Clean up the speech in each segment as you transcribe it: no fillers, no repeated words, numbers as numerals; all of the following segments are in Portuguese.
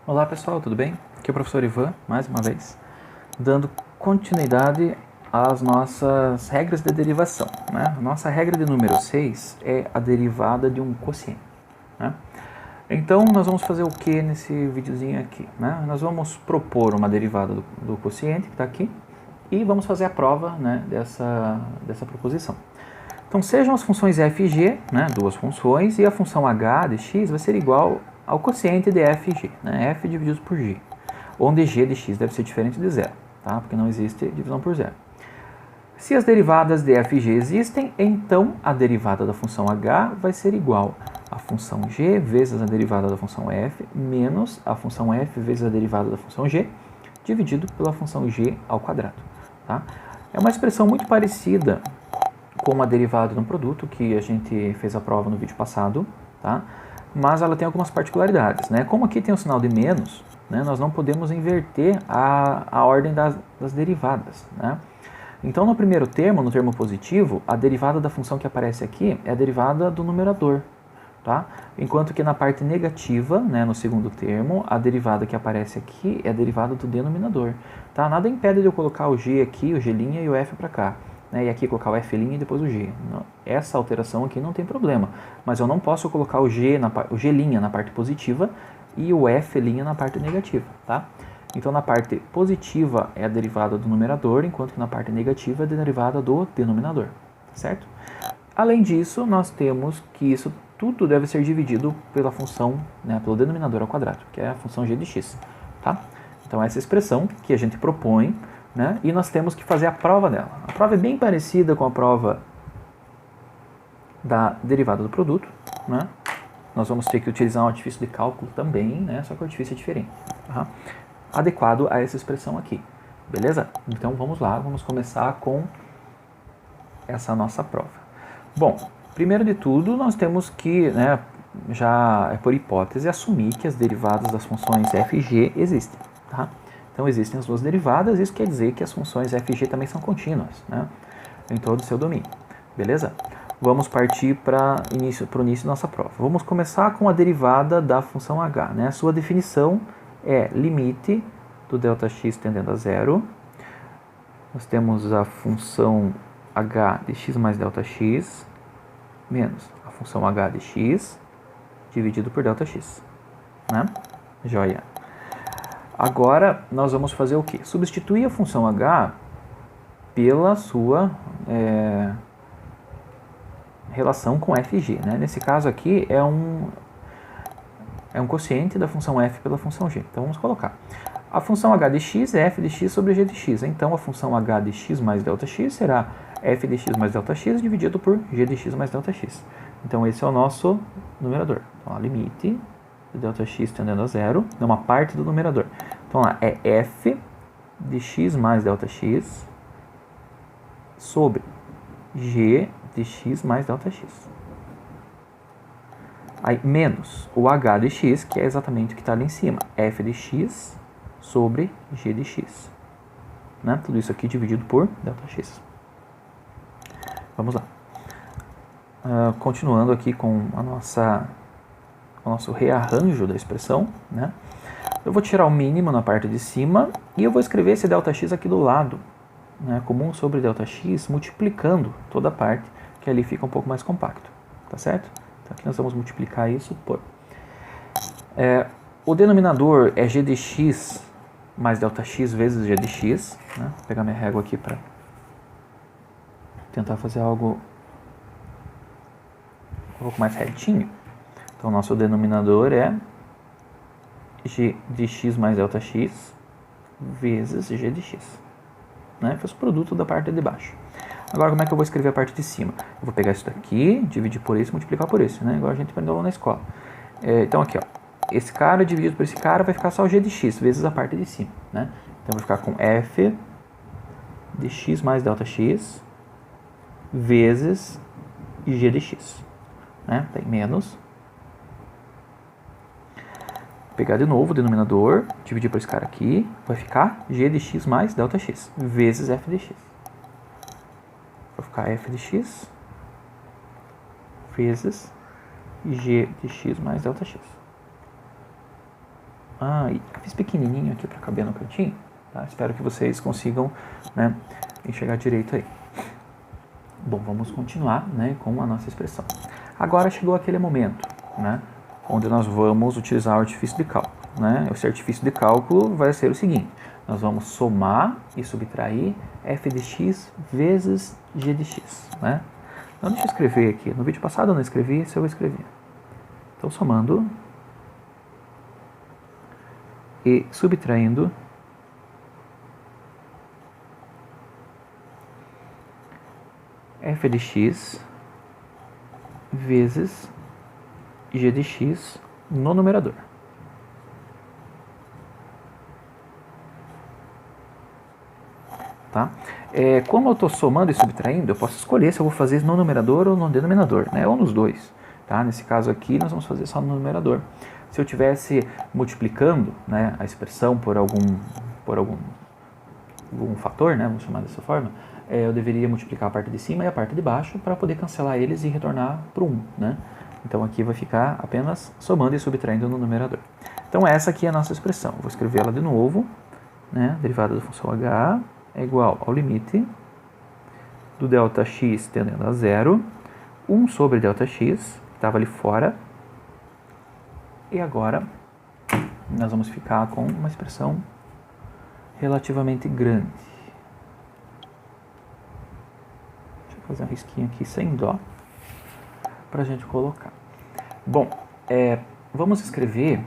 Olá pessoal, tudo bem? Aqui é o professor Ivan, mais uma vez, dando continuidade às nossas regras de derivação. Né? A nossa regra de número 6 é a derivada de um quociente. Né? Então, nós vamos fazer o que nesse videozinho aqui? Né? Nós vamos propor uma derivada do quociente, que está aqui, e vamos fazer a prova, né, dessa proposição. Então, sejam as funções f e g, né, duas funções, e a função h de x vai ser igual ao quociente de f e g, né, f dividido por g, onde g de x deve ser diferente de zero, tá, porque não existe divisão por zero. Se as derivadas de f e g existem, então a derivada da função h vai ser igual a função g vezes a derivada da função f menos a função f vezes a derivada da função g, dividido pela função g ao quadrado. Tá? É uma expressão muito parecida com a derivada de um produto que a gente fez a prova no vídeo passado, tá? Mas ela tem algumas particularidades. Né? Como aqui tem o sinal de menos, né, nós não podemos inverter a ordem das derivadas. Né? Então, no primeiro termo, no termo positivo, a derivada da função que aparece aqui é a derivada do numerador. Tá? Enquanto que na parte negativa, né, no segundo termo, a derivada que aparece aqui é a derivada do denominador. Tá? Nada impede de eu colocar o g aqui, o g' e o f para cá. Né, e aqui colocar o f' e depois o g. Essa alteração aqui não tem problema, mas eu não posso colocar o g' na parte positiva e o f' na parte negativa. Tá? Então, na parte positiva é a derivada do numerador, enquanto que na parte negativa é a derivada do denominador. Certo? Além disso, nós temos que isso tudo deve ser dividido pela função, né, pelo denominador ao quadrado, que é a função g de x. Tá? Então, essa expressão que a gente propõe, né, e nós temos que fazer a prova dela. A prova é bem parecida com a prova da derivada do produto. Né? Nós vamos ter que utilizar um artifício de cálculo também, né, só que o artifício é diferente. Tá? Adequado a essa expressão aqui. Beleza? Então, vamos lá, vamos começar com essa nossa prova. Bom, primeiro de tudo, nós temos que, né, já é por hipótese, assumir que as derivadas das funções f e g existem. Tá? Então, existem as duas derivadas, isso quer dizer que as funções f e g também são contínuas, né, em todo o seu domínio. Beleza? Vamos partir para o início da nossa prova. Vamos começar com a derivada da função h. Né? A sua definição é limite do Δx tendendo a zero. Nós temos a função h de x mais Δx menos a função h de x dividido por Δx. Né? Joia. Agora, nós vamos fazer o quê? Substituir a função h pela sua relação com f e g. Né? Nesse caso aqui, é um quociente da função f pela função g. Então, vamos colocar. A função h de x é f de x sobre g de x. Então, a função h de x mais Δx será f de x mais Δx dividido por g de x mais Δx. Então, esse é o nosso numerador. Então, limite de Δx tendendo a zero é uma parte do numerador. Então, lá é f de x mais Δx sobre g de x mais Δx. Aí, menos o h de x, que é exatamente o que está ali em cima. F de x sobre g de x. Né? Tudo isso aqui dividido por Δx. Vamos lá. Continuando aqui com o nosso rearranjo da expressão. Né? Eu vou tirar o mínimo na parte de cima e eu vou escrever esse Δx aqui do lado. Né? Comum sobre Δx, multiplicando toda a parte, que ali fica um pouco mais compacto. Tá certo? Então aqui nós vamos multiplicar isso por... o denominador é g de x mais Δx vezes g de x. Né? Vou pegar minha régua aqui para tentar fazer algo um pouco mais retinho. Então, o nosso denominador é g de x mais Δx vezes g de x. Né? Faz o produto da parte de baixo. Agora, como é que eu vou escrever a parte de cima? Eu vou pegar isso daqui, dividir por isso e multiplicar por isso, né? Igual a gente aprendeu lá na escola. Então, aqui, ó, esse cara dividido por esse cara vai ficar só o g de x vezes a parte de cima. Né? Então, vai ficar com f de x mais Δx vezes g de x. Né? Tem menos. Vou pegar de novo o denominador, dividir por esse cara aqui, vai ficar g de x mais Δx vezes f de x. Vai ficar f de x vezes g de x mais Δx. Fiz pequenininho aqui para caber no cantinho. Tá? Espero que vocês consigam, né, enxergar direito aí. Bom, vamos continuar, né, com a nossa expressão. Agora chegou aquele momento, né, onde nós vamos utilizar o artifício de cálculo. Né? Esse artifício de cálculo vai ser o seguinte: nós vamos somar e subtrair f de x vezes g de x. Né? Então deixa eu escrever aqui. No vídeo passado eu não escrevi, esse eu vou escrever. Então somando e subtraindo f de x vezes g de x no numerador. Tá? Como eu estou somando e subtraindo, eu posso escolher se eu vou fazer isso no numerador ou no denominador, né? Ou nos dois. Tá? Nesse caso aqui, nós vamos fazer só no numerador. Se eu estivesse multiplicando, né, a expressão por algum fator, né, vamos chamar dessa forma, eu deveria multiplicar a parte de cima e a parte de baixo para poder cancelar eles e retornar para 1. Né? Então aqui vai ficar apenas somando e subtraindo no numerador. Então essa aqui é a nossa expressão. Vou escrever ela de novo. Né? Derivada da função h é igual ao limite do ΔX tendendo a zero, 1 sobre ΔX, que estava ali fora. E agora nós vamos ficar com uma expressão relativamente grande. Deixa eu fazer um risquinho aqui sem dó para a gente colocar. Bom, vamos escrever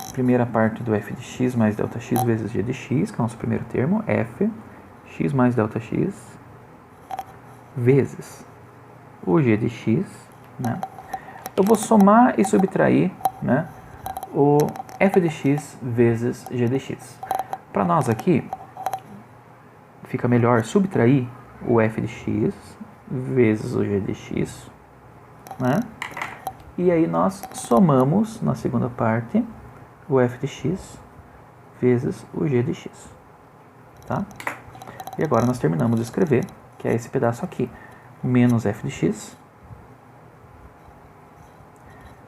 a primeira parte do f de x mais ΔX vezes g de x, que é o nosso primeiro termo, f x mais ΔX vezes o g de x. Né? Eu vou somar e subtrair, né, o f de x vezes g de x. Para nós aqui, fica melhor subtrair o f de x vezes o g de x. Né? E aí nós somamos, na segunda parte, o f de x vezes o g de x. Tá? E agora nós terminamos de escrever, que é esse pedaço aqui, menos f de x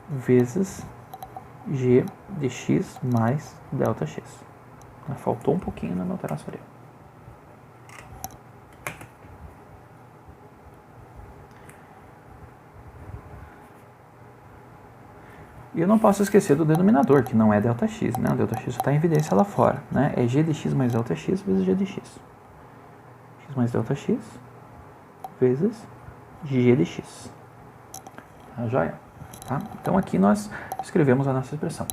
vezes g de x mais ΔX. Faltou um pouquinho no meu traço ali. E eu não posso esquecer do denominador, que não é ΔX, né? O ΔX está em evidência lá fora, né? É g de x mais ΔX vezes g de x. X mais ΔX vezes g de x. Tá, joia? Tá? Então aqui nós escrevemos a nossa expressão.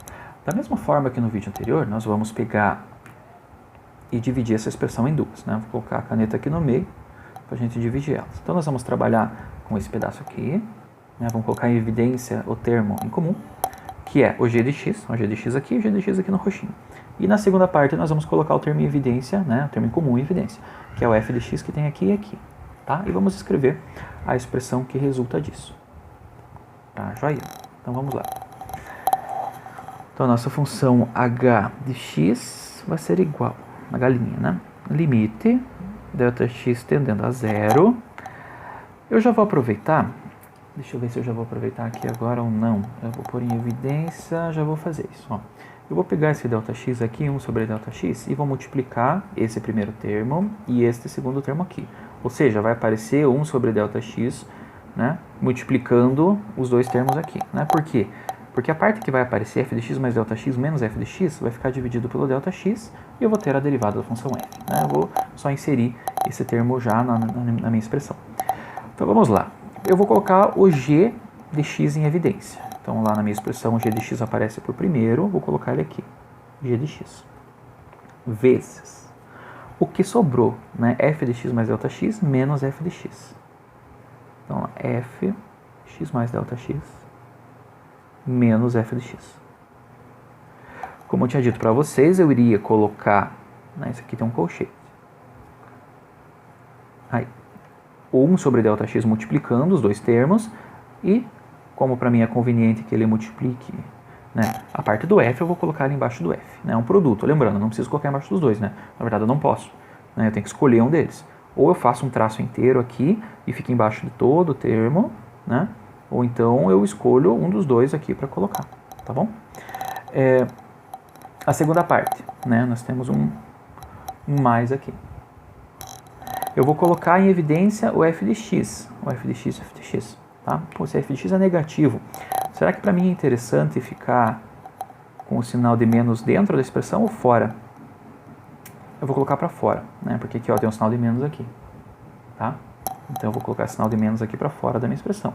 Da mesma forma que no vídeo anterior, nós vamos pegar e dividir essa expressão em duas. Né? Vou colocar a caneta aqui no meio para a gente dividir elas. Então nós vamos trabalhar com esse pedaço aqui. Né? Vamos colocar em evidência o termo em comum, que é o g de x. O g de x aqui e o g de x aqui no roxinho. E na segunda parte nós vamos colocar o termo em evidência, né? O termo em comum em evidência, que é o f de x que tem aqui e aqui. Tá? E vamos escrever a expressão que resulta disso. Tá, joia? Então vamos lá. Então a nossa função h de x vai ser igual, na galinha, né? Limite ΔX tendendo a zero. Eu já vou aproveitar, deixa eu ver se eu já vou aproveitar aqui agora ou não. Eu vou pôr em evidência, já vou fazer isso. Ó. Eu vou pegar esse ΔX aqui, 1 sobre ΔX, e vou multiplicar esse primeiro termo e este segundo termo aqui. Ou seja, vai aparecer 1 sobre ΔX, né, multiplicando os dois termos aqui. Né? Por quê? Porque a parte que vai aparecer, f de x mais ΔX menos f de x, vai ficar dividido pelo ΔX e eu vou ter a derivada da função f. Né? Eu vou só inserir esse termo já na minha expressão. Então vamos lá. Eu vou colocar o g de x em evidência. Então lá na minha expressão o g de x aparece por primeiro, vou colocar ele aqui. G de x vezes o que sobrou, né? F de x mais ΔX menos f de x. Então, f x mais ΔX menos f de x. Como eu tinha dito para vocês, eu iria colocar... Né, isso aqui tem um colchete. Aí, 1 sobre ΔX multiplicando os dois termos. E, como para mim é conveniente que ele multiplique, né, a parte do f, eu vou colocar ali embaixo do f. É, né, um produto. Lembrando, eu não preciso colocar embaixo dos dois. Né? Na verdade, eu não posso. Né, eu tenho que escolher um deles. Ou eu faço um traço inteiro aqui e fica embaixo de todo o termo, né? Ou então eu escolho um dos dois aqui para colocar, tá bom? a segunda parte, né? Nós temos um mais aqui. Eu vou colocar em evidência o f de x, tá? Pô, se f de x é negativo, será que para mim é interessante ficar com o sinal de menos dentro da expressão ou fora? Eu vou colocar para fora, né? Porque aqui, ó, tem um sinal de menos aqui, tá? Então eu vou colocar esse sinal de menos aqui para fora da minha expressão.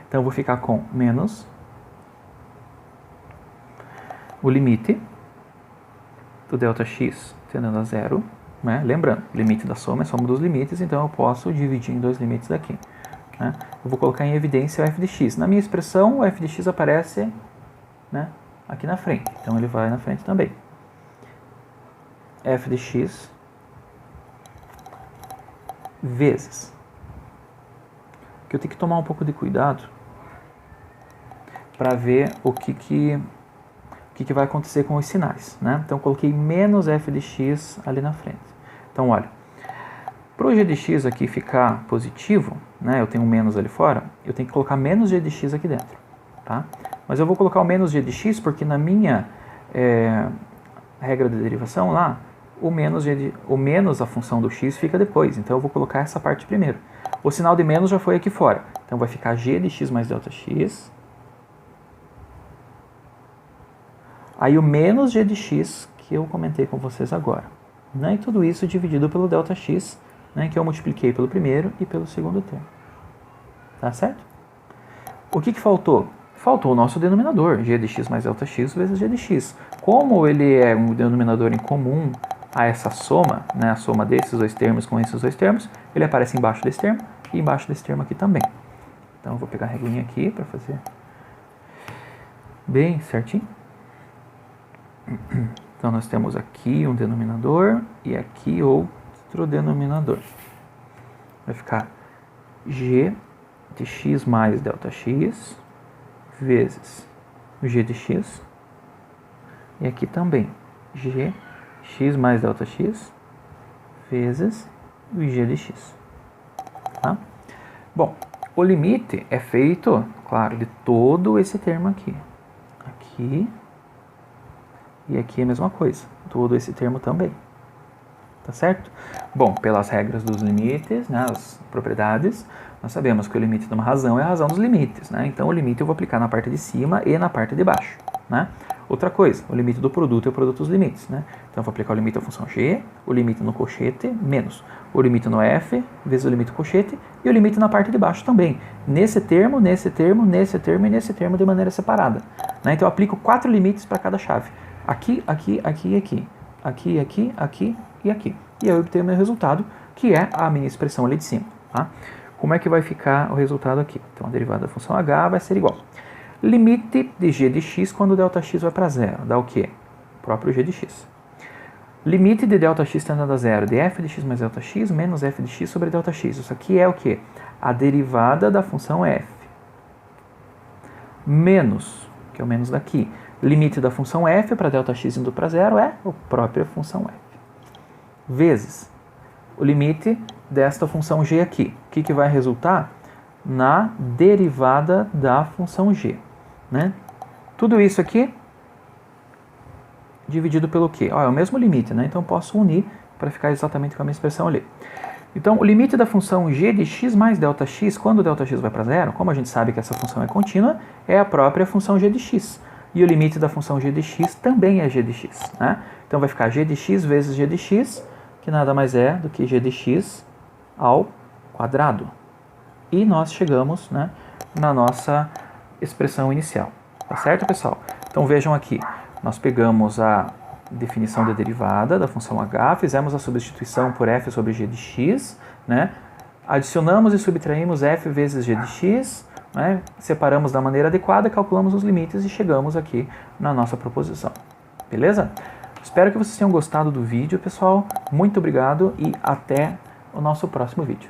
Então eu vou ficar com menos o limite do ΔX tendendo a zero, né? Lembrando, limite da soma é soma dos limites, então eu posso dividir em dois limites daqui, né? Eu vou colocar em evidência o f de x. Na minha expressão, o f de x aparece, né, aqui na frente, então ele vai na frente também. F de x vezes. Que eu tenho que tomar um pouco de cuidado para ver o que vai acontecer com os sinais, né? Então eu coloquei menos f de x ali na frente. Então olha, para o g de x aqui ficar positivo, né, eu tenho um menos ali fora, eu tenho que colocar menos g de x aqui dentro, tá? Mas eu vou colocar o menos g de x porque na minha regra de derivação lá, o menos a função do x fica depois, então eu vou colocar essa parte primeiro. O sinal de menos já foi aqui fora, então vai ficar g de x mais ΔX. Aí o menos g de x que eu comentei com vocês agora, né? E tudo isso dividido pelo ΔX, né, que eu multipliquei pelo primeiro e pelo segundo termo. Tá certo? O que faltou? Faltou o nosso denominador, g de x mais ΔX vezes g de x. Como ele é um denominador em comum a essa soma, né, a soma desses dois termos com esses dois termos, ele aparece embaixo desse termo e embaixo desse termo aqui também. Então eu vou pegar a regrinha aqui para fazer bem certinho. Então nós temos aqui um denominador e aqui outro denominador. Vai ficar g de x mais ΔX vezes o g de x. E aqui também g x mais ΔX vezes o g de x. Tá? Bom, o limite é feito, claro, de todo esse termo aqui. Aqui e aqui é a mesma coisa, todo esse termo também. Tá certo? Bom, pelas regras dos limites, né, as propriedades, nós sabemos que o limite de uma razão é a razão dos limites, né? Então o limite eu vou aplicar na parte de cima e na parte de baixo, né? Outra coisa, o limite do produto é o produto dos limites, né? Então eu vou aplicar o limite da função g, o limite no cochete, menos o limite no f, vezes o limite do cochete, e o limite na parte de baixo também. Nesse termo, nesse termo, nesse termo e nesse termo de maneira separada, né? Então eu aplico 4 limites para cada chave. Aqui, aqui, aqui e aqui. Aqui, aqui, aqui e aqui. E aí eu obtenho o meu resultado, que é a minha expressão ali de cima, tá? Como é que vai ficar o resultado aqui? Então a derivada da função h vai ser igual. Limite de g de x quando ΔX vai para zero. Dá o quê? O próprio g de x. Limite de ΔX tendendo a zero de f de x mais ΔX menos f de x sobre ΔX. Isso aqui é o quê? A derivada da função f. Menos, que é o menos daqui. Limite da função f para ΔX indo para zero é a própria função f. Vezes o limite desta função g aqui. O que vai resultar? Na derivada da função g, né? Tudo isso aqui dividido pelo quê? É o mesmo limite, né? Então eu posso unir para ficar exatamente com a minha expressão ali. Então o limite da função g de x mais ΔX, quando ΔX vai para zero, como a gente sabe que essa função é contínua, é a própria função g de x. E o limite da função g de x também é g de x, né? Então vai ficar g de x vezes g de x, que nada mais é do que g de x ao quadrado. E nós chegamos, né, na nossa expressão inicial. Tá certo, pessoal? Então vejam aqui, nós pegamos a definição da derivada da função h, fizemos a substituição por f sobre g de x, né? Adicionamos e subtraímos f vezes g de x, né? Separamos da maneira adequada, calculamos os limites e chegamos aqui na nossa proposição. Beleza? Espero que vocês tenham gostado do vídeo, pessoal. Muito obrigado e até o nosso próximo vídeo.